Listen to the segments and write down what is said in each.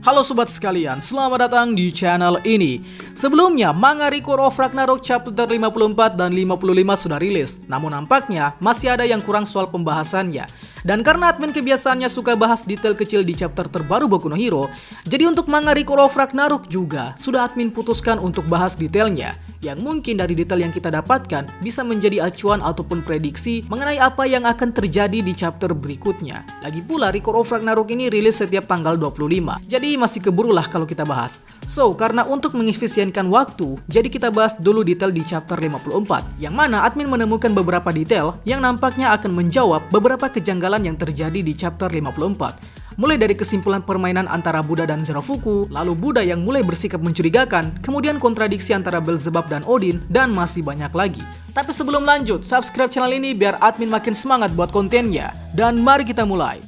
Halo sobat sekalian, selamat datang di channel ini. Sebelumnya, manga Record of Ragnarok chapter 54 dan 55 sudah rilis. Namun nampaknya masih ada yang kurang soal pembahasannya. Dan karena admin kebiasaannya suka bahas detail kecil di chapter terbaru Boku no Hero, jadi untuk manga Record of Ragnarok juga sudah admin putuskan untuk bahas detailnya. Yang mungkin dari detail yang kita dapatkan bisa menjadi acuan ataupun prediksi mengenai apa yang akan terjadi di chapter berikutnya. Lagi pula Record of Ragnarok ini rilis setiap tanggal 25. Jadi masih keburu lah kalau kita bahas. So, karena untuk mengefisienkan waktu, jadi kita bahas dulu detail di chapter 54. Yang mana admin menemukan beberapa detail yang nampaknya akan menjawab beberapa kejanggalan yang terjadi di chapter 54. Mulai dari kesimpulan permainan antara Buddha dan Zerofuku, lalu Buddha yang mulai bersikap mencurigakan, kemudian kontradiksi antara Beelzebub dan Odin, dan masih banyak lagi. Tapi sebelum lanjut, subscribe channel ini biar admin makin semangat buat kontennya. Dan mari kita mulai.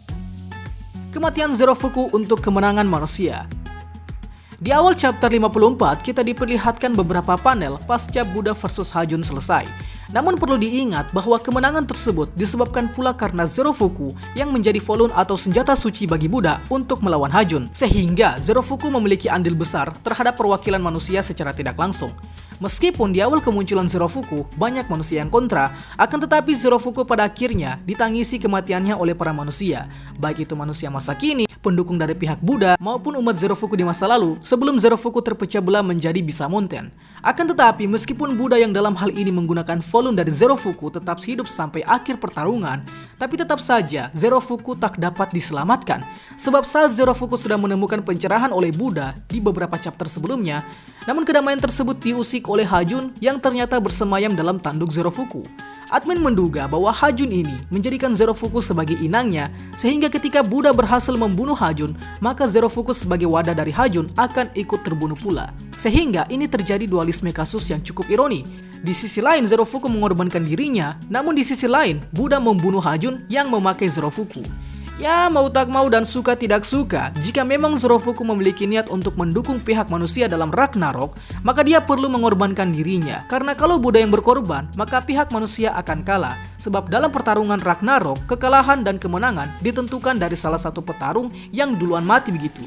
Kematian Zerofuku untuk kemenangan manusia. Di awal chapter 54, kita diperlihatkan beberapa panel pasca Buddha versus Hajun selesai. Namun perlu diingat bahwa kemenangan tersebut disebabkan pula karena Zerofuku yang menjadi Volun atau senjata suci bagi Buddha untuk melawan Hajun. Sehingga Zerofuku memiliki andil besar terhadap perwakilan manusia secara tidak langsung. Meskipun di awal kemunculan Zerofuku banyak manusia yang kontra, akan tetapi Zerofuku pada akhirnya ditangisi kematiannya oleh para manusia, baik itu manusia masa kini, pendukung dari pihak Buddha, maupun umat Zerofuku di masa lalu sebelum Zerofuku terpecah belah menjadi Bisa Mountain. Akan tetapi meskipun Buddha yang dalam hal ini menggunakan Volun dari Zerofuku tetap hidup sampai akhir pertarungan, tapi tetap saja Zerofuku tak dapat diselamatkan. Sebab saat Zerofuku sudah menemukan pencerahan oleh Buddha di beberapa chapter sebelumnya, namun kedamaian tersebut diusik oleh Hajun yang ternyata bersemayam dalam tanduk Zerofuku. Admin menduga bahwa Hajun ini menjadikan Zerofuku sebagai inangnya, sehingga ketika Buddha berhasil membunuh Hajun, maka Zerofuku sebagai wadah dari Hajun akan ikut terbunuh pula. Sehingga ini terjadi dualisme kasus yang cukup ironi. Di sisi lain Zerofuku mengorbankan dirinya, namun di sisi lain Buddha membunuh Hajun yang memakai Zerofuku. Ya, mau tak mau dan suka tidak suka, jika memang Zerofuku memiliki niat untuk mendukung pihak manusia dalam Ragnarok, maka dia perlu mengorbankan dirinya. Karena kalau Buddha yang berkorban, maka pihak manusia akan kalah. Sebab dalam pertarungan Ragnarok, kekalahan dan kemenangan ditentukan dari salah satu petarung yang duluan mati begitu.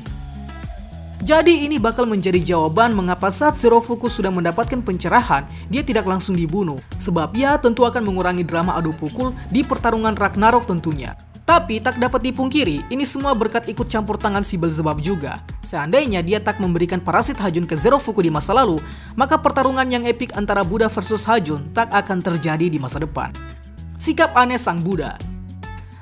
Jadi ini bakal menjadi jawaban mengapa saat Zerofuku sudah mendapatkan pencerahan, dia tidak langsung dibunuh. Sebab ya tentu akan mengurangi drama adu pukul di pertarungan Ragnarok tentunya. Tapi tak dapat dipungkiri, ini semua berkat ikut campur tangan si Beelzebub juga. Seandainya dia tak memberikan parasit Hajun ke Zerofuku di masa lalu, maka pertarungan yang epik antara Buddha versus Hajun tak akan terjadi di masa depan. Sikap aneh sang Buddha.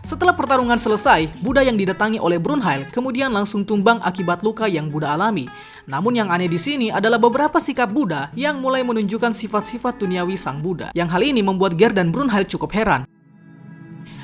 Setelah pertarungan selesai, Buddha yang didatangi oleh Brunhild kemudian langsung tumbang akibat luka yang Buddha alami. Namun yang aneh di sini adalah beberapa sikap Buddha yang mulai menunjukkan sifat-sifat duniawi sang Buddha. Yang hal ini membuat Gear dan Brunhild cukup heran.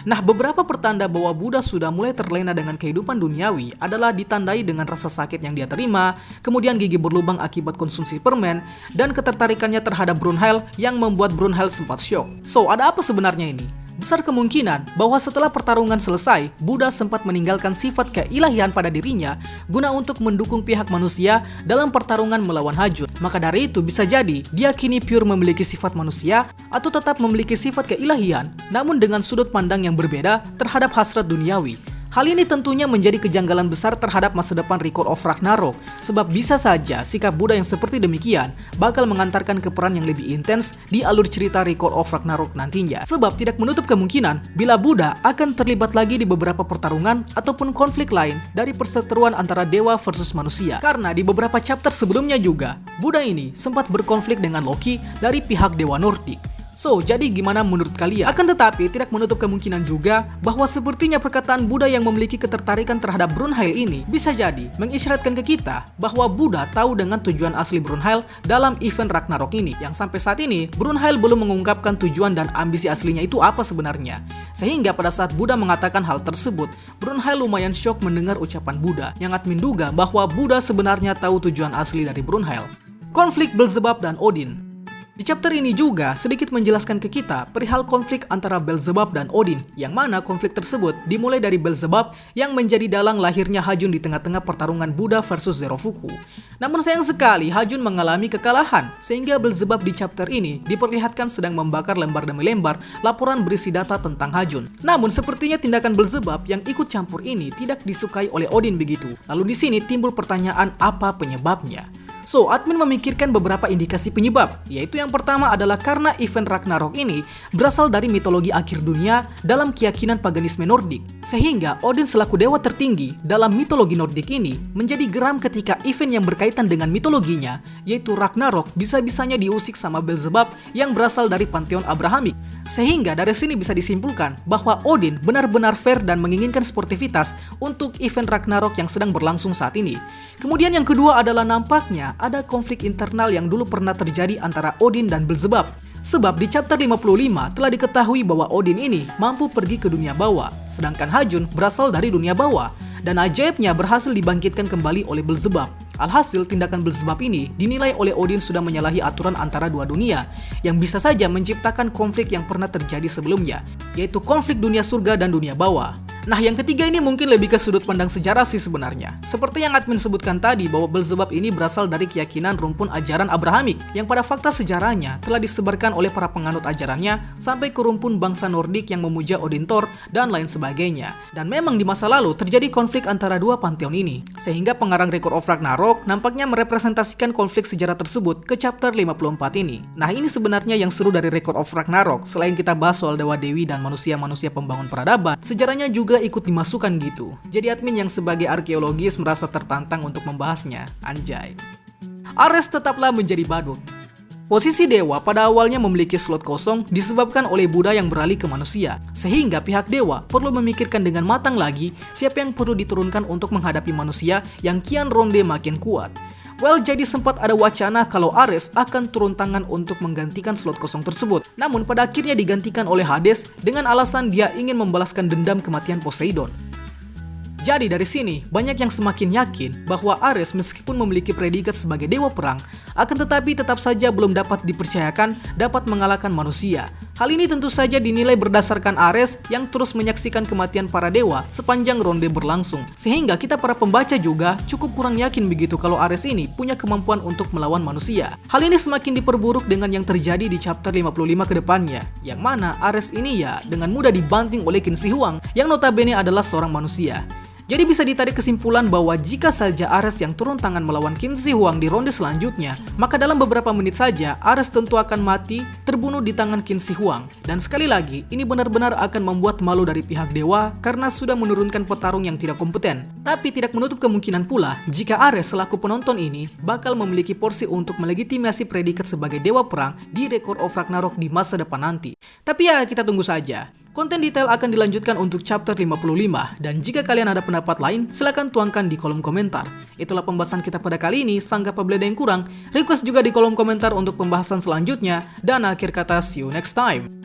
Nah, beberapa pertanda bahwa Buddha sudah mulai terlena dengan kehidupan duniawi adalah ditandai dengan rasa sakit yang dia terima, kemudian gigi berlubang akibat konsumsi permen, dan ketertarikannya terhadap Brunhild yang membuat Brunhild sempat syok. So, ada apa sebenarnya ini? Besar kemungkinan bahwa setelah pertarungan selesai, Buddha sempat meninggalkan sifat keilahian pada dirinya guna untuk mendukung pihak manusia dalam pertarungan melawan Hajun. Maka dari itu bisa jadi dia kini pure memiliki sifat manusia atau tetap memiliki sifat keilahian, namun dengan sudut pandang yang berbeda terhadap hasrat duniawi. Hal ini tentunya menjadi kejanggalan besar terhadap masa depan Record of Ragnarok, sebab bisa saja sikap Buddha yang seperti demikian bakal mengantarkan ke peran yang lebih intens di alur cerita Record of Ragnarok nantinya. Sebab tidak menutup kemungkinan bila Buddha akan terlibat lagi di beberapa pertarungan ataupun konflik lain dari perseteruan antara dewa versus manusia. Karena di beberapa chapter sebelumnya juga, Buddha ini sempat berkonflik dengan Loki dari pihak dewa Nordik. So, jadi gimana menurut kalian? Akan tetapi, tidak menutup kemungkinan juga bahwa sepertinya perkataan Buddha yang memiliki ketertarikan terhadap Brunhild ini bisa jadi mengisyaratkan ke kita bahwa Buddha tahu dengan tujuan asli Brunhild dalam event Ragnarok ini. Yang sampai saat ini, Brunhild belum mengungkapkan tujuan dan ambisi aslinya itu apa sebenarnya. Sehingga pada saat Buddha mengatakan hal tersebut, Brunhild lumayan syok mendengar ucapan Buddha yang menduga bahwa Buddha sebenarnya tahu tujuan asli dari Brunhild. Konflik Beelzebub dan Odin. Di Di chapter ini juga sedikit menjelaskan ke kita perihal konflik antara Beelzebub dan Odin, yang mana konflik tersebut dimulai dari Beelzebub yang menjadi dalang lahirnya Hajun di tengah-tengah pertarungan Buddha versus Zerofuku. Namun sayang sekali Hajun mengalami kekalahan, sehingga Beelzebub di chapter ini diperlihatkan sedang membakar lembar demi lembar laporan berisi data tentang Hajun. Namun sepertinya tindakan Beelzebub yang ikut campur ini tidak disukai oleh Odin begitu. Lalu di sini timbul pertanyaan apa penyebabnya. So, admin memikirkan beberapa indikasi penyebab, yaitu yang pertama adalah karena event Ragnarok ini berasal dari mitologi akhir dunia dalam keyakinan paganisme Nordik, sehingga Odin selaku dewa tertinggi dalam mitologi Nordik ini menjadi geram ketika event yang berkaitan dengan mitologinya, yaitu Ragnarok, bisa-bisanya diusik sama Beelzebub yang berasal dari panteon Abrahamik. Sehingga dari sini bisa disimpulkan bahwa Odin benar-benar fair dan menginginkan sportivitas untuk event Ragnarok yang sedang berlangsung saat ini. Kemudian yang kedua adalah nampaknya ada konflik internal yang dulu pernah terjadi antara Odin dan Beelzebub. Sebab di chapter 55 telah diketahui bahwa Odin ini mampu pergi ke dunia bawah, sedangkan Hajun berasal dari dunia bawah, dan ajaibnya berhasil dibangkitkan kembali oleh Beelzebub. Alhasil tindakan Beelzebub ini dinilai oleh Odin sudah menyalahi aturan antara dua dunia, yang bisa saja menciptakan konflik yang pernah terjadi sebelumnya, yaitu konflik dunia surga dan dunia bawah. Nah, yang ketiga ini mungkin lebih ke sudut pandang sejarah sih sebenarnya. Seperti yang admin sebutkan tadi bahwa Beelzebub ini berasal dari keyakinan rumpun ajaran Abrahamik yang pada fakta sejarahnya telah disebarkan oleh para penganut ajarannya sampai ke rumpun bangsa Nordik yang memuja Odin Thor dan lain sebagainya. Dan memang di masa lalu terjadi konflik antara dua panteon ini, sehingga pengarang Record of Ragnarok nampaknya merepresentasikan konflik sejarah tersebut ke chapter 54 ini. Nah, ini sebenarnya yang seru dari Record of Ragnarok. Selain kita bahas soal dewa-dewi dan manusia-manusia pembangun peradaban, sejarahnya juga ikut dimasukkan gitu. Jadi admin yang sebagai arkeologis merasa tertantang untuk membahasnya. Anjay. Ares tetaplah menjadi badut. Posisi dewa pada awalnya memiliki slot kosong disebabkan oleh Buddha yang beralih ke manusia, sehingga pihak dewa perlu memikirkan dengan matang lagi siapa yang perlu diturunkan untuk menghadapi manusia yang kian ronde makin kuat. Well, jadi sempat ada wacana kalau Ares akan turun tangan untuk menggantikan slot kosong tersebut. Namun pada akhirnya digantikan oleh Hades dengan alasan dia ingin membalaskan dendam kematian Poseidon. Jadi dari sini, banyak yang semakin yakin bahwa Ares meskipun memiliki predikat sebagai dewa perang, akan tetapi tetap saja belum dapat dipercayakan dapat mengalahkan manusia. Hal ini tentu saja dinilai berdasarkan Ares yang terus menyaksikan kematian para dewa sepanjang ronde berlangsung. Sehingga kita para pembaca juga cukup kurang yakin begitu kalau Ares ini punya kemampuan untuk melawan manusia. Hal ini semakin diperburuk dengan yang terjadi di chapter 55 ke depannya, yang mana Ares ini ya dengan mudah dibanting oleh Qin Shi Huang yang notabene adalah seorang manusia. Jadi bisa ditarik kesimpulan bahwa jika saja Ares yang turun tangan melawan Qin Shi Huang di ronde selanjutnya, maka dalam beberapa menit saja Ares tentu akan mati terbunuh di tangan Qin Shi Huang. Dan sekali lagi, ini benar-benar akan membuat malu dari pihak dewa karena sudah menurunkan petarung yang tidak kompeten. Tapi tidak menutup kemungkinan pula jika Ares selaku penonton ini bakal memiliki porsi untuk melegitimasi predikat sebagai dewa perang di Record of Ragnarok di masa depan nanti. Tapi ya kita tunggu saja. Konten detail akan dilanjutkan untuk chapter 55, dan jika kalian ada pendapat lain, silahkan tuangkan di kolom komentar. Itulah pembahasan kita pada kali ini, sanggap apabila ada yang kurang, request juga di kolom komentar untuk pembahasan selanjutnya, dan akhir kata see you next time.